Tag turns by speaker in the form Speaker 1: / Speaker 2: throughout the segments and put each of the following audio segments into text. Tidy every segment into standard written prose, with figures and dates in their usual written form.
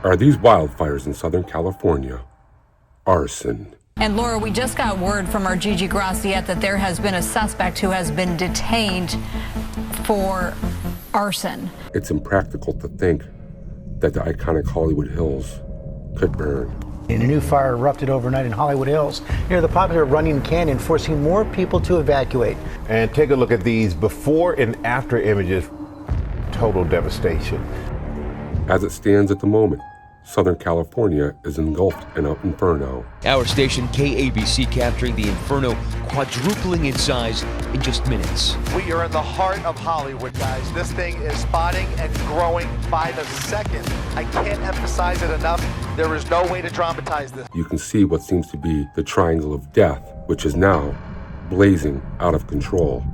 Speaker 1: Are these wildfires in Southern California arson?
Speaker 2: And Laura, we just got word from our Gigi Graciette that there has been a suspect who has been detained for arson.
Speaker 1: It's impractical to think that the iconic Hollywood Hills could burn.
Speaker 3: And a new fire erupted overnight in Hollywood Hills near the popular Runyon Canyon, forcing more people to evacuate.
Speaker 4: And take a look at these before and after images. Total devastation.
Speaker 1: As it stands at the moment, Southern California is engulfed in an inferno.
Speaker 5: Our station KABC capturing the Inferno quadrupling in size in just minutes.
Speaker 6: We are in the heart of Hollywood, guys. This thing is spotting and growing by the second. I can't emphasize it enough. There is no way to dramatize this.
Speaker 1: You can see what seems to be the triangle of death, which is now blazing out of control.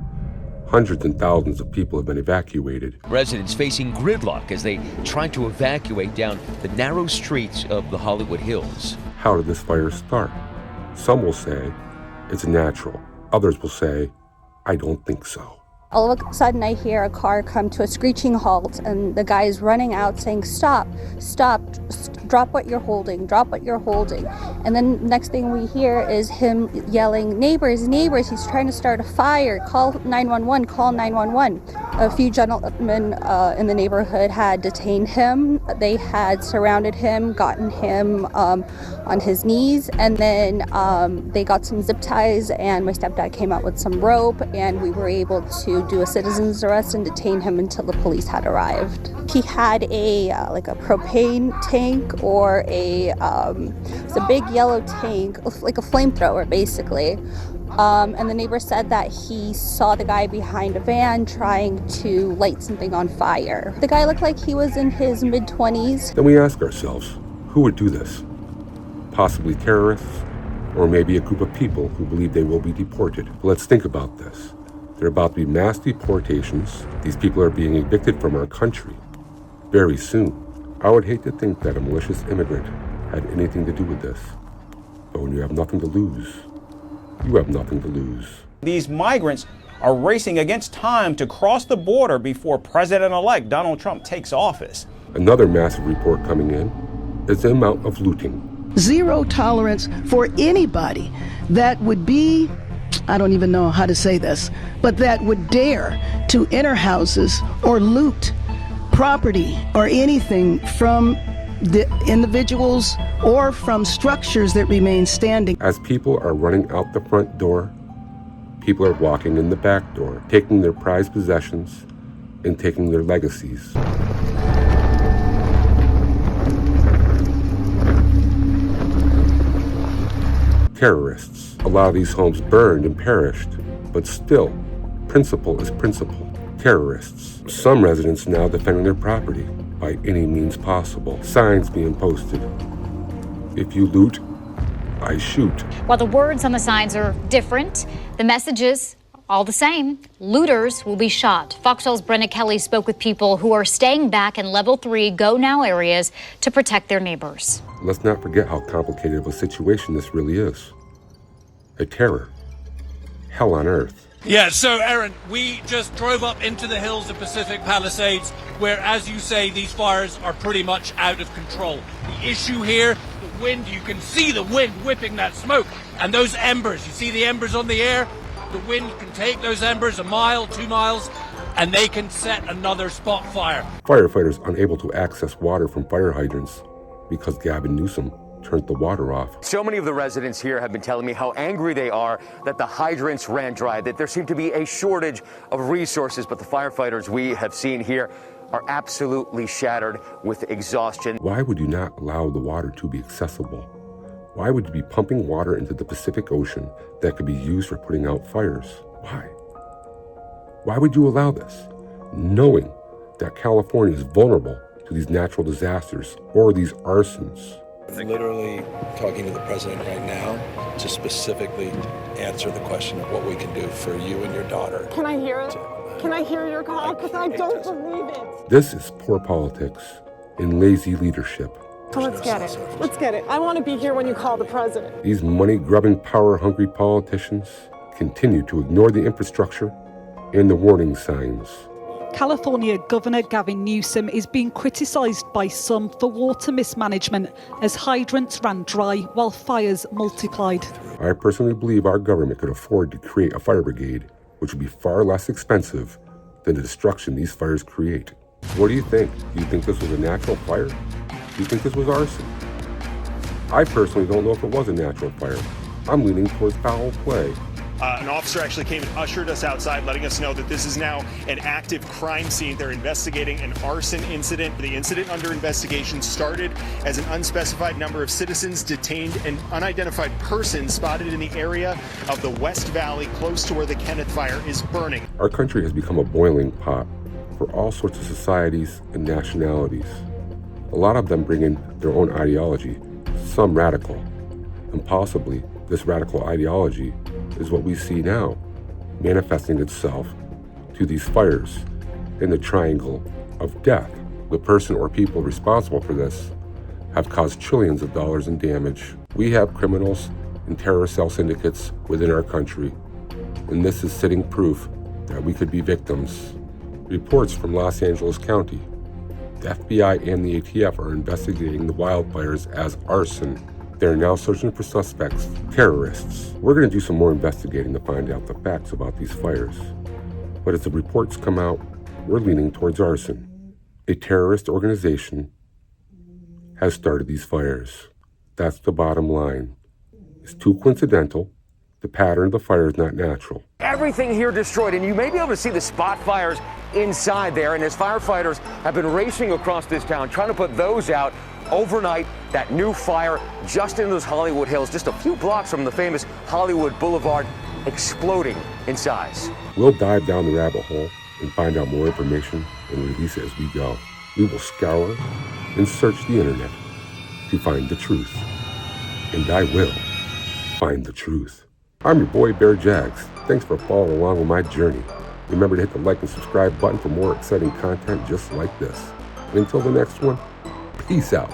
Speaker 1: Hundreds and thousands of people have been evacuated.
Speaker 5: Residents facing gridlock as they try to evacuate down the narrow streets of the Hollywood Hills.
Speaker 1: How did this fire start? Some will say it's natural. Others will say, I don't think so.
Speaker 7: All of a sudden I hear a car come to a screeching halt and the guy is running out saying, stop, drop what you're holding, drop what you're holding. And then next thing we hear is him yelling, neighbors, he's trying to start a fire, call 911, call 911. A few gentlemen in the neighborhood had detained him. They had surrounded him, gotten him on his knees, and then they got some zip ties, and my stepdad came out with some rope, and we were able to do a citizen's arrest and detain him until the police had arrived. He had a like a propane tank or it's a big yellow tank, like a flamethrower basically. And the neighbor said that he saw the guy behind a van trying to light something on fire. The guy looked like he was in his mid-20s.
Speaker 1: Then we ask ourselves, who would do this? Possibly terrorists, or maybe a group of people who believe they will be deported. Let's think about this. There are about to be mass deportations. These people are being evicted from our country very soon. I would hate to think that a malicious immigrant had anything to do with this. But when you have nothing to lose, you have nothing to lose.
Speaker 8: These migrants are racing against time to cross the border before President-elect Donald Trump takes office.
Speaker 1: Another massive report coming in is the amount of looting.
Speaker 9: Zero tolerance for anybody that would be, I don't even know how to say this, but that would dare to enter houses or loot property or anything from the individuals or from structures that remain standing.
Speaker 1: As people are running out the front door, people are walking in the back door, taking their prized possessions and taking their legacies. Terrorists. A lot of these homes burned and perished, but still, principle is principle. Terrorists. Some residents now defending their property by any means possible. Signs being posted. If you loot, I shoot.
Speaker 10: While the words on the signs are different, the messages all the same. Looters will be shot. Fox 12's Brenda Kelly spoke with people who are staying back in level 3 go now areas to protect their neighbors.
Speaker 1: Let's not forget how complicated of a situation this really is. A terror. Hell on earth.
Speaker 11: Yeah, so Aaron, we just drove up into the hills of Pacific Palisades, where, as you say, these fires are pretty much out of control. The issue here, the wind, you can see the wind whipping that smoke. And those embers, you see the embers on the air? The wind can take those embers a mile, 2 miles, and they can set another spot fire.
Speaker 1: Firefighters unable to access water from fire hydrants because Gavin Newsom turned the water off.
Speaker 12: So many of the residents here have been telling me how angry they are that the hydrants ran dry, that there seemed to be a shortage of resources, but the firefighters we have seen here are absolutely shattered with exhaustion.
Speaker 1: Why would you not allow the water to be accessible? Why would you be pumping water into the Pacific Ocean that could be used for putting out fires? Why? Why would you allow this, knowing that California is vulnerable to these natural disasters or these arsons?
Speaker 13: I'm literally talking to the president right now to specifically answer the question of what we can do for you and your daughter.
Speaker 14: Can I hear it? Can I hear your call? Because I don't believe it.
Speaker 1: This is poor politics and lazy leadership.
Speaker 14: So let's get it. Let's get it. I want to be here when you call the president.
Speaker 1: These money-grubbing, power-hungry politicians continue to ignore the infrastructure and the warning signs.
Speaker 15: California Governor Gavin Newsom is being criticised by some for water mismanagement as hydrants ran dry while fires multiplied.
Speaker 1: I personally believe our government could afford to create a fire brigade, which would be far less expensive than the destruction these fires create. What do you think? Do you think this was a natural fire? Do you think this was arson? I personally don't know if it was a natural fire. I'm leaning towards foul play.
Speaker 16: An officer actually came and ushered us outside, letting us know that this is now an active crime scene. They're investigating an arson incident. The incident under investigation started as an unspecified number of citizens detained an unidentified person spotted in the area of the West Valley, close to where the Kenneth fire is burning.
Speaker 1: Our country has become a boiling pot for all sorts of societies and nationalities. A lot of them bring in their own ideology, some radical, and possibly this radical ideology is what we see now, manifesting itself to these fires in the triangle of death. The person or people responsible for this have caused trillions of dollars in damage. We have criminals and terrorist cell syndicates within our country, and this is sitting proof that we could be victims. Reports from Los Angeles County. The FBI and the ATF are investigating the wildfires as arson. They're now searching for suspects, terrorists. We're going to do some more investigating to find out the facts about these fires. But as the reports come out, we're leaning towards arson. A terrorist organization has started these fires. That's the bottom line. It's too coincidental. The pattern of the fire is not natural.
Speaker 12: Everything here destroyed, and you may be able to see the spot fires inside there. And as firefighters have been racing across this town, trying to put those out, overnight, that new fire just in those Hollywood Hills, just a few blocks from the famous Hollywood Boulevard, exploding in size.
Speaker 1: We'll dive down the rabbit hole and find out more information and release it as we go. We will scour and search the internet to find the truth. And I will find the truth. I'm your boy Bear Jags. Thanks for following along with my journey. Remember to hit the like and subscribe button for more exciting content just like this. And until the next one, peace out.